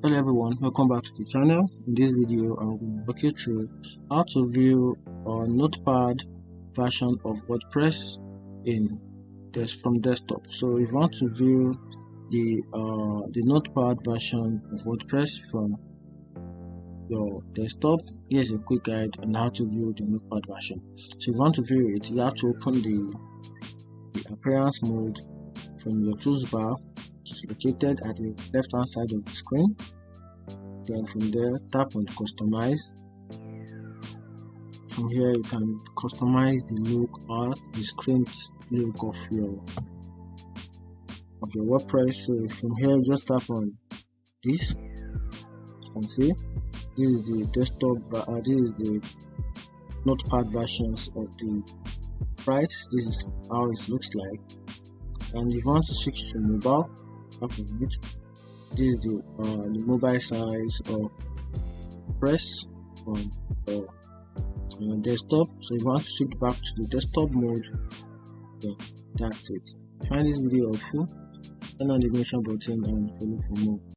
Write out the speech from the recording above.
Hello everyone, welcome back to the channel. In this video I'm going to walk you through how to view a notepad version of WordPress from desktop. So if you want to view the notepad version of WordPress from your desktop, here's a quick guide on how to view the notepad version. So if you want to view it, you have to open the appearance mode from your toolbar. It's located at the left hand side of the screen. Then from there, tap on customize. From here you can customize the look or the screen look of your WordPress. So from here, just tap on this. You can see this is the desktop, this is the notepad versions of the price. This is how it looks like. And if you want to switch to mobile, tap on it. This is the mobile size of press on your desktop. So if you want to switch back to the desktop mode, then that's it. Find this video helpful, turn on the notification button and follow for more.